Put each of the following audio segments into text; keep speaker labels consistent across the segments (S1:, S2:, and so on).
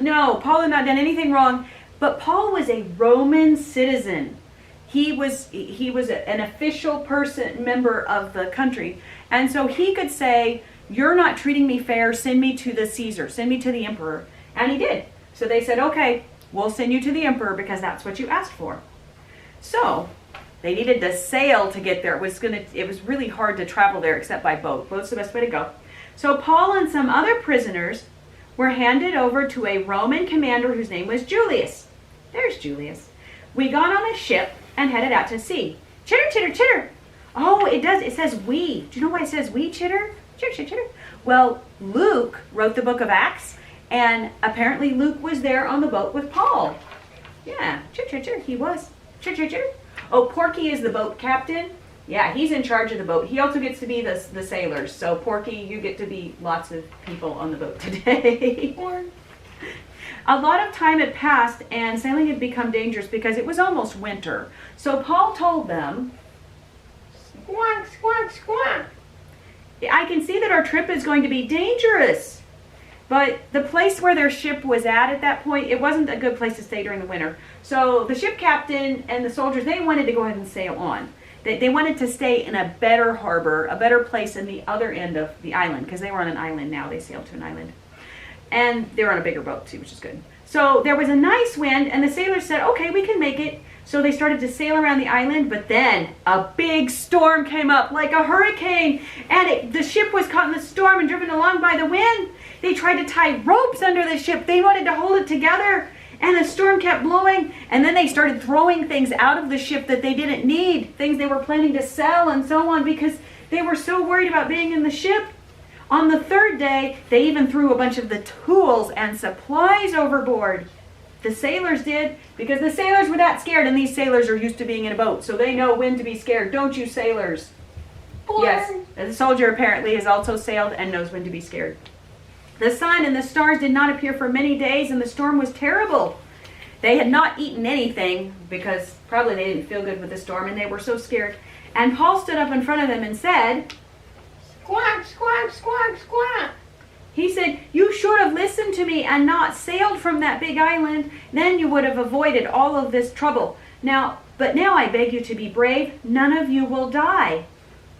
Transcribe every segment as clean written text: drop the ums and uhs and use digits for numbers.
S1: No, Paul had not done anything wrong, but Paul was a Roman citizen. He was an official person, member of the country. And so he could say, you're not treating me fair, send me to the Caesar, send me to the emperor. And he did. So they said, okay, we'll send you to the emperor because that's what you asked for. So they needed to sail to get there. It was really hard to travel there except by boat. Boat's the best way to go. So Paul and some other prisoners were handed over to a Roman commander whose name was Julius. There's Julius. We got on a ship and headed out to sea. Chitter, chitter, chitter. Oh, it does. It says we. Do you know why it says we, chitter? Chitter, chitter, chitter. Well, Luke wrote the book of Acts, and apparently Luke was there on the boat with Paul. Yeah, chitter, chitter, chitter. He was. Chitter, chitter, chitter. Oh, Porky is the boat captain. Yeah, he's in charge of the boat. He also gets to be the sailors. So, Porky, you get to be lots of people on the boat today. A lot of time had passed and sailing had become dangerous because it was almost winter. So, Paul told them, squawk, squawk, squawk. I can see that our trip is going to be dangerous. But the place where their ship was at that point, it wasn't a good place to stay during the winter. So, the ship captain and the soldiers, they wanted to go ahead and sail on. They wanted to stay in a better harbor, a better place in the other end of the island, because they were on an island now. They sailed to an island. And they were on a bigger boat too, which is good. So there was a nice wind, and the sailors said, okay, we can make it. So they started to sail around the island, but then a big storm came up, like a hurricane, and the ship was caught in the storm and driven along by the wind. They tried to tie ropes under the ship. They wanted to hold it together. And the storm kept blowing, and then they started throwing things out of the ship that they didn't need, things they were planning to sell and so on, because they were so worried about being in the ship. On the third day, they even threw a bunch of the tools and supplies overboard. The sailors did, because the sailors were that scared, and these sailors are used to being in a boat, so they know when to be scared. Don't you, sailors? Boy. Yes, the soldier apparently has also sailed and knows when to be scared. The sun and the stars did not appear for many days, and the storm was terrible. They had not eaten anything because probably they didn't feel good with the storm, and they were so scared. And Paul stood up in front of them and said, squawk, squawk, squawk, squawk. He said, you should have listened to me and not sailed from that big island. Then you would have avoided all of this trouble. But now I beg you to be brave. None of you will die.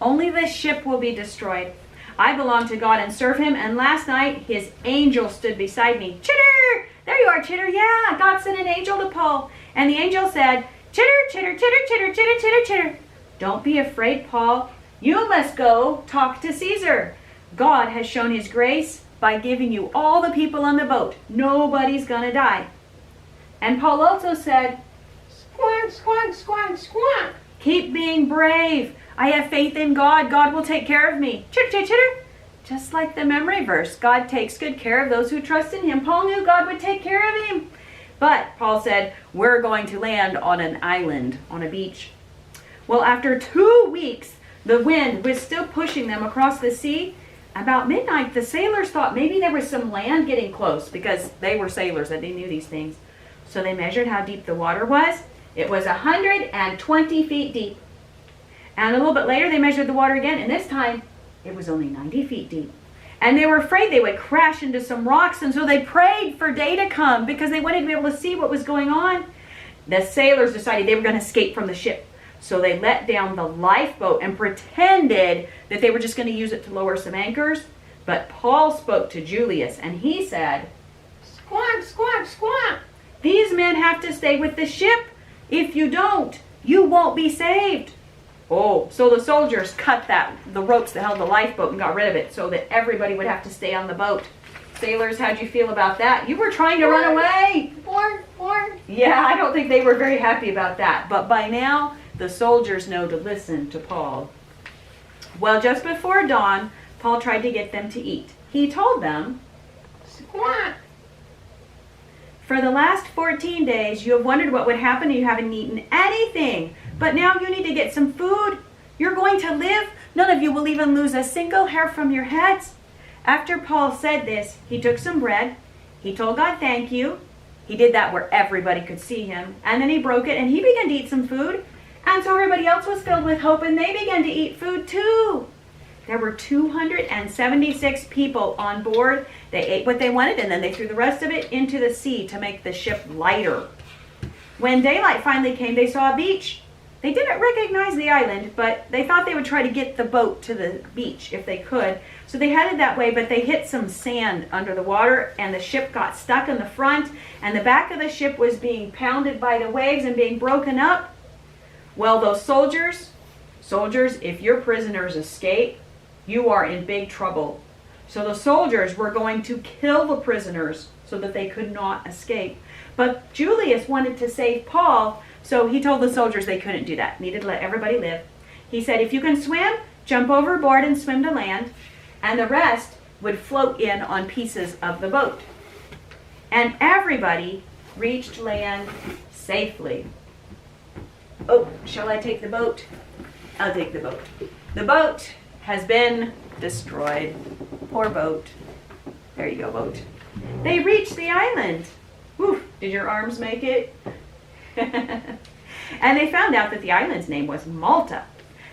S1: Only this ship will be destroyed. I belong to God and serve him, and last night his angel stood beside me. Chitter! There you are, Chitter. Yeah, God sent an angel to Paul. And the angel said, chitter, chitter, chitter, chitter, chitter, chitter, chitter. Don't be afraid, Paul. You must go talk to Caesar. God has shown his grace by giving you all the people on the boat. Nobody's going to die. And Paul also said, squawk, squawk, squawk, squawk. Keep being brave. I have faith in God. God will take care of me. Chitter, chitter, chitter. Just like the memory verse, God takes good care of those who trust in him. Paul knew God would take care of him. But Paul said, we're going to land on an island, on a beach. Well, after 2 weeks, the wind was still pushing them across the sea. About midnight, the sailors thought maybe there was some land getting close because they were sailors and they knew these things. So they measured how deep the water was. It was 120 feet deep. And a little bit later, they measured the water again, and this time, it was only 90 feet deep. And they were afraid they would crash into some rocks, and so they prayed for day to come because they wanted to be able to see what was going on. The sailors decided they were going to escape from the ship. So they let down the lifeboat and pretended that they were just going to use it to lower some anchors. But Paul spoke to Julius, and he said, squawk, squawk, squawk. These men have to stay with the ship. If you don't, you won't be saved. Oh, so the soldiers cut the ropes that held the lifeboat and got rid of it so that everybody would have to stay on the boat. Sailors, how'd you feel about that? You were trying to run away. Yeah, I don't think they were very happy about that. But by now, the soldiers know to listen to Paul. Well, just before dawn, Paul tried to get them to eat. He told them, squawk. For the last 14 days, you have wondered what would happen if you haven't eaten anything. But now you need to get some food. You're going to live. None of you will even lose a single hair from your heads. After Paul said this, he took some bread. He told God thank you. He did that where everybody could see him. And then he broke it and he began to eat some food. And so everybody else was filled with hope and they began to eat food too. There were 276 people on board. They ate what they wanted, and then they threw the rest of it into the sea to make the ship lighter. When daylight finally came, they saw a beach. They didn't recognize the island, but they thought they would try to get the boat to the beach if they could. So they headed that way, but they hit some sand under the water, and the ship got stuck in the front, and the back of the ship was being pounded by the waves and being broken up. Well, those soldiers, if your prisoners escape, you are in big trouble. So the soldiers were going to kill the prisoners so that they could not escape. But Julius wanted to save Paul, so he told the soldiers they couldn't do that. Needed to let everybody live. He said, if you can swim, jump overboard and swim to land, and the rest would float in on pieces of the boat. And everybody reached land safely. Oh, shall I take the boat? I'll take the boat. The boat has been destroyed. Poor boat. There you go, boat. They reached the island. Whew, did your arms make it? And they found out that the island's name was Malta.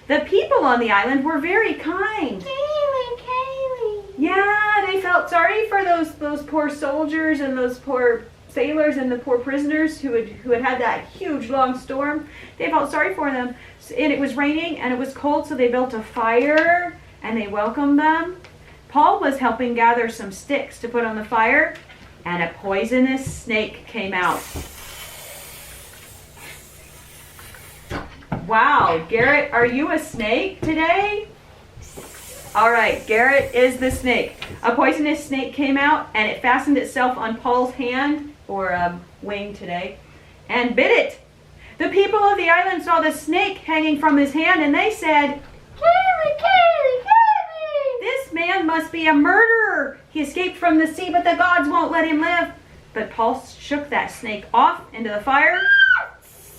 S1: The people on the island were very kind.
S2: Kaylee.
S1: Yeah, they felt sorry for those poor soldiers and those poor sailors and the poor prisoners who had that huge long storm. They felt sorry for them. And it was raining and it was cold, so they built a fire and they welcomed them. Paul was helping gather some sticks to put on the fire, and a poisonous snake came out. Wow, Garrett, are you a snake today? All right, Garrett is the snake. A poisonous snake came out, and it fastened itself on Paul's hand, or wing today, and bit it. The people of the island saw the snake hanging from his hand, and they said, Kaylee! This man must be a murderer. He escaped from the sea, but the gods won't let him live. But Paul shook that snake off into the fire.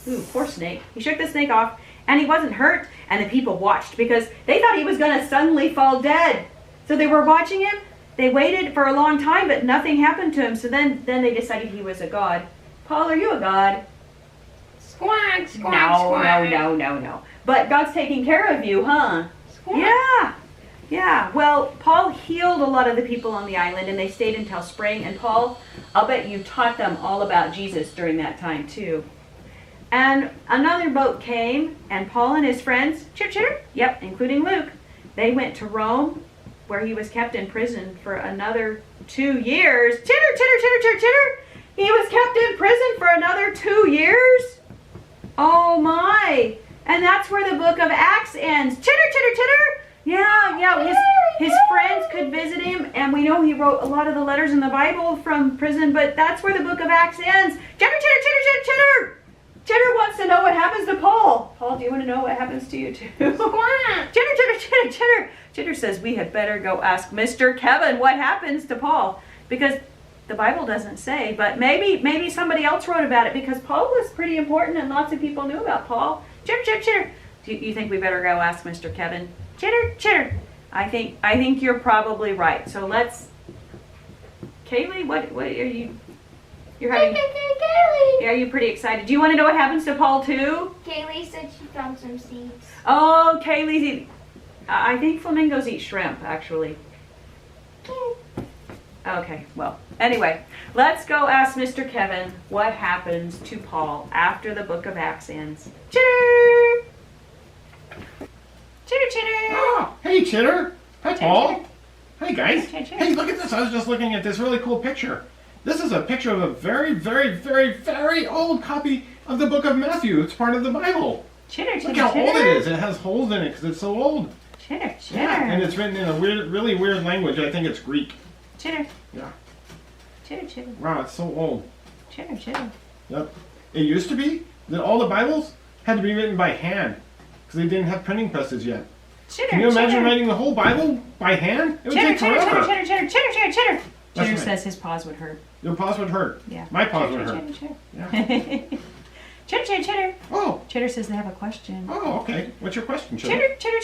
S1: Ooh, poor snake. He shook the snake off, and he wasn't hurt, and the people watched because they thought he was going to suddenly fall dead. So they were watching him. They waited for a long time, but nothing happened to him. So then they decided he was a god. Paul, are you a god?
S2: Squawk, squawk,
S1: No. But God's taking care of you, huh?
S2: Squawk.
S1: Yeah. Well, Paul healed a lot of the people on the island, and they stayed until spring. And Paul, I'll bet you taught them all about Jesus during that time too. And another boat came, and Paul and his friends, yep, including Luke, they went to Rome, where he was kept in prison for another 2 years. Chitter. He was kept in prison for another 2 years? Oh my. And that's where the book of Acts ends. Chitter. Yeah. His friends could visit him, and we know he wrote a lot of the letters in the Bible from prison, but that's where the book of Acts ends. Chitter. Chitter wants to know what happens to Paul. Paul, do you want to know what happens to you too? Chitter. Chitter says we had better go ask Mr. Kevin what happens to Paul, because the Bible doesn't say, but maybe somebody else wrote about it, because Paul was pretty important and lots of people knew about Paul. Chitter. Do you think we better go ask Mr. Kevin? Chitter. I think you're probably right. So let's. Kaylee, what are you? You're having.
S2: Kaylee.
S1: Yeah, are you pretty excited? Do you want to know what happens to Paul too?
S2: Kaylee said she found some seeds.
S1: Oh, Kaylee's eating. I think flamingos eat shrimp, actually. Okay, well, anyway, let's go ask Mr. Kevin what happens to Paul after the book of Acts ends. Chitter!
S3: Oh, hey, Chitter. Hi, Paul. Hey, guys.
S1: Chitter.
S3: Hey, look at this. I was just looking at this really cool picture. This is a picture of a very, very, very, very old copy of the book of Matthew. It's part of the Bible.
S1: Chitter.
S3: Look how old it is. It has holes in it because it's so old.
S1: Chitter.
S3: Yeah, and it's written in a really weird language. I think it's Greek.
S1: Chitter.
S3: Yeah.
S1: Chitter.
S3: Wow, it's so old.
S1: Chitter.
S3: Yep. It used to be that all the Bibles had to be written by hand because they didn't have printing presses yet.
S1: Chitter.
S3: Can you imagine writing the whole Bible by hand? It would take forever.
S1: Chitter.
S3: That's
S1: Chitter
S3: right.
S1: says his paws would hurt.
S3: Your paws would hurt.
S1: Yeah.
S3: My paws would hurt.
S1: Chitter.
S3: Yeah.
S1: Chitter.
S3: Oh.
S1: Chitter says they have a question.
S3: Oh, okay. What's your question, Chitter?
S1: Chitter.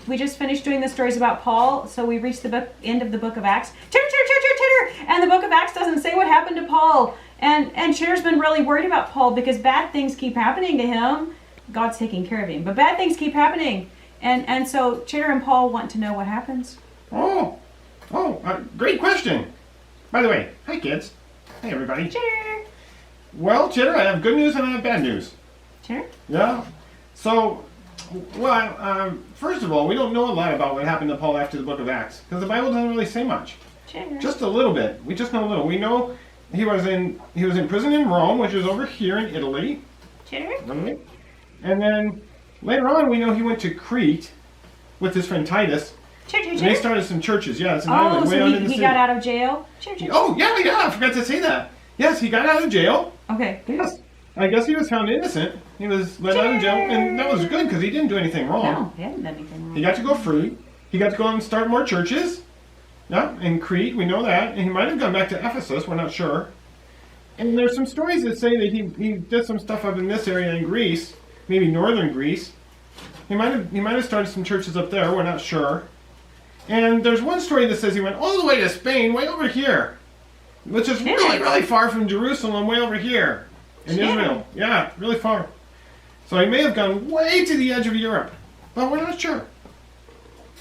S1: We just finished doing the stories about Paul, so we reached the end of the book of Acts. Chitter. And the book of Acts doesn't say what happened to Paul. And Chitter's been really worried about Paul because bad things keep happening to him. God's taking care of him. But bad things keep happening. And so Chitter and Paul want to know what happens.
S3: Great question. By the way, hi kids. Hey everybody.
S1: Chitter.
S3: Well, Chitter, I have good news and I have bad news.
S1: Chitter?
S3: Yeah. So, first of all, we don't know a lot about what happened to Paul after the book of Acts, because the Bible doesn't really say much.
S1: Chitter.
S3: Just a little bit. We just know a little. We know he was in prison in Rome, which is over here in Italy.
S1: Chitter.
S3: Right? And then later on, we know he went to Crete with his friend Titus.
S1: Chitter.
S3: And they started some churches. Yeah, it's an
S1: Oh,
S3: island way
S1: so
S3: out in the
S1: he
S3: city.
S1: got out of jail? Chitter.
S3: Oh, yeah, I forgot to say that. Yes, he got out of jail.
S1: Okay.
S3: Yes. I guess he was found innocent. He was let out of jail, and that was good because he didn't do anything wrong.
S1: No, he hadn't done anything wrong.
S3: He got to go free. He got to go out and start more churches. Yeah, in Crete, we know that. And he might have gone back to Ephesus, we're not sure. And there's some stories that say that he did some stuff up in this area in Greece, maybe northern Greece. He might have started some churches up there, we're not sure. And there's one story that says he went all the way to Spain, way over here, which is really, really far from Jerusalem, way over here in Israel. Yeah, really far. So he may have gone way to the edge of Europe, but we're not sure.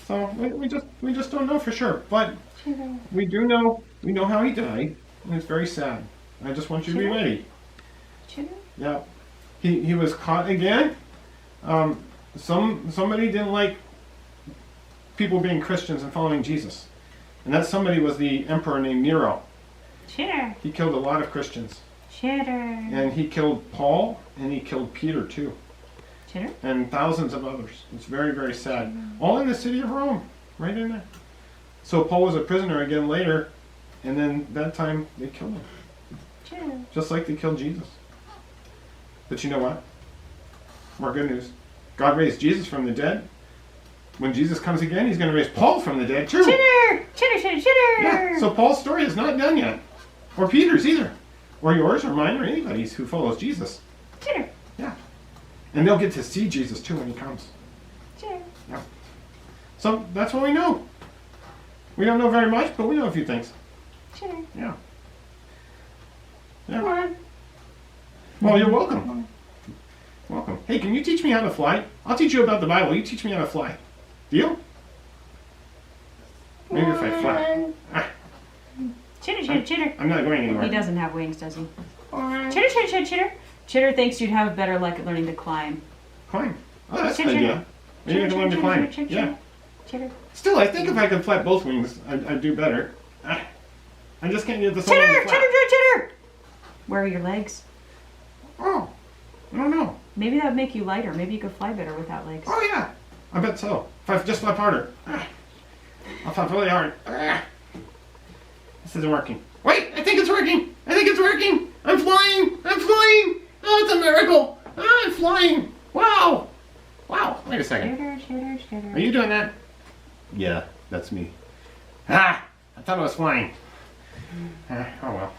S3: So we just don't know for sure. But we know how he died, and it's very sad. I just want you to be ready. Yeah, he was caught again. Somebody didn't like people being Christians and following Jesus, and that somebody was the emperor named Nero.
S1: Chitter.
S3: He killed a lot of Christians.
S1: Chitter.
S3: And he killed Paul, and he killed Peter too.
S1: Chitter.
S3: And thousands of others. It's very, very sad. All in the city of Rome, right in there. So Paul was a prisoner again later, and then that time they killed him.
S1: Chitter.
S3: Just like they killed Jesus. But you know what? More good news. God raised Jesus from the dead. When Jesus comes again, he's going to raise Paul from the dead too.
S1: Chitter. Chitter. Chitter. Chitter.
S3: Yeah, so Paul's story is not done yet. Or Peter's either. Or yours, or mine, or anybody's who follows Jesus.
S1: Chitter.
S3: Yeah. And they'll get to see Jesus too when he comes.
S1: Chitter.
S3: Yeah. So that's what we know. We don't know very much, but we know a few things.
S1: Chitter.
S3: Yeah.
S1: Come
S3: Yeah.
S1: on.
S3: Well, you're welcome. Welcome. Hey, can you teach me how to fly? I'll teach you about the Bible. You teach me how to fly. Deal? Maybe if I fly. Ah,
S1: Chitter. Chitter. Chitter.
S3: I'm not going anywhere.
S1: He doesn't have wings, does he? Chitter. Chitter. Chitter. Chitter. Chitter thinks you'd have better luck at learning to climb.
S3: Climb. Oh, that's an
S1: Chitter,
S3: idea. Maybe I can learn to climb. Yeah.
S1: Chitter.
S3: Still, I think if I could flap both wings, I'd do better. Ah, I just can't get this all on
S1: Chitter.
S3: the
S1: Chitter.
S3: flap.
S1: Chitter. Chitter. Where are your legs?
S3: Oh, I don't know.
S1: Maybe that would make you lighter. Maybe you could fly better without legs.
S3: Oh yeah, I bet so. If I just flap harder. Ah. I'll flap really hard. Ah. This isn't working. Wait, I think it's working. I think it's working. I'm flying. I'm flying. Oh, it's a miracle. Ah, I'm flying. Wow. Wow. Wait a second.
S1: Chitter. Chitter. Chitter.
S3: Are you doing that? Yeah, that's me. Ah, I thought I was flying. Ah, oh well.